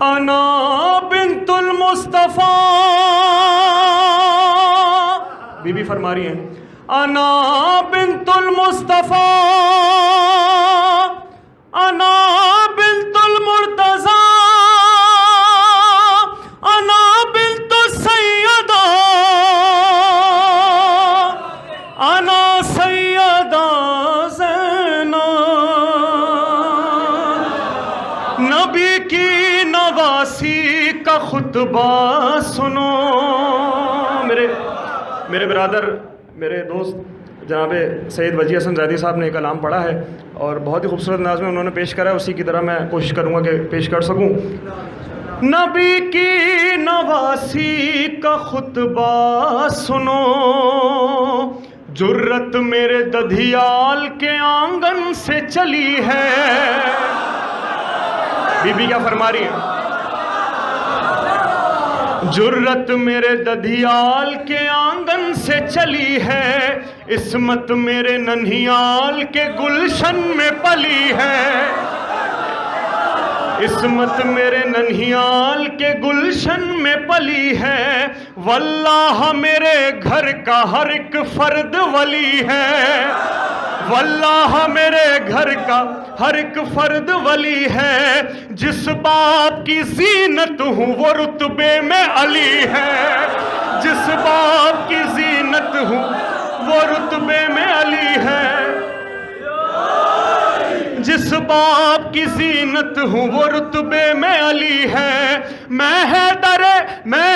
انا بنت المصطفیٰ، be be فرما رہی ہیں انا بنت المصطفیٰ، انا بنت المرتضیٰ، انا بنت السیدہ، انا سیدہ زینب۔ نبی کی نواسی کا خطبہ سنو۔ میرے برادر، میرے دوست جناب سید وجی حسن زیدی صاحب نے ایک کلام پڑھا ہے اور بہت ہی خوبصورت انداز میں انہوں نے پیش کرا ہے، اسی کی طرح میں کوشش کروں گا کہ پیش کر سکوں۔ نبی کی نواسی کا خطبہ سنو، جرت میرے ددھیال کے آنگن سے چلی ہے۔ بی بی کیا فرما رہی ہے؟ جرت میرے ددھیال کے آنگن سے چلی ہے، عصمت میرے ننہیال کے گلشن میں پلی ہے، عصمت میرے ننہیال کے گلشن میں پلی ہے، واللہ میرے گھر کا ہر ایک فرد ولی ہے، واللہ میرے گھر کا ہر ایک فرد ولی ہے، جس باپ کی زینت ہوں وہ رتبے میں علی ہے، جس باپ کی زینت ہوں وہ رتبے میں علی ہے، جس باپ کی زینت ہوں وہ رتبے میں علی ہے۔ میں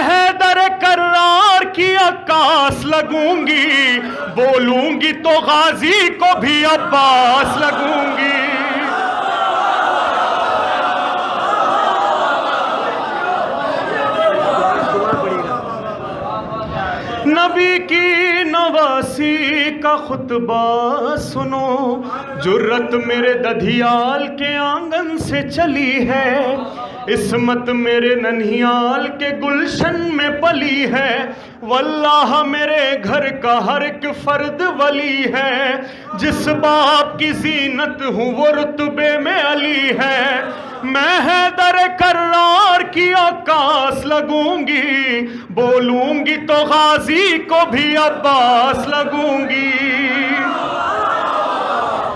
حیدر کرار کی عکاس لگوں گی، بولوں گی تو غازی کو بھی عباس لگوں گی۔ نبی کی نواسی کا خطبہ سنو، جرت میرے ددھیال کے آنگن سے چلی ہے، عصمت میرے ننہیال کے گلشن میں پلی ہے، واللہ میرے گھر کا ہر ایک فرد ولی ہے، جس باپ کی زینت ہوں وہ رتبے میں علی ہے۔ میں حیدر کرار کی عکاس لگوں گی، بولوں گی تو غازی کو بھی عباس لگوں گی۔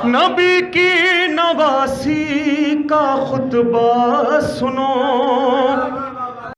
نبی کی نواسی کا خطبہ سنو،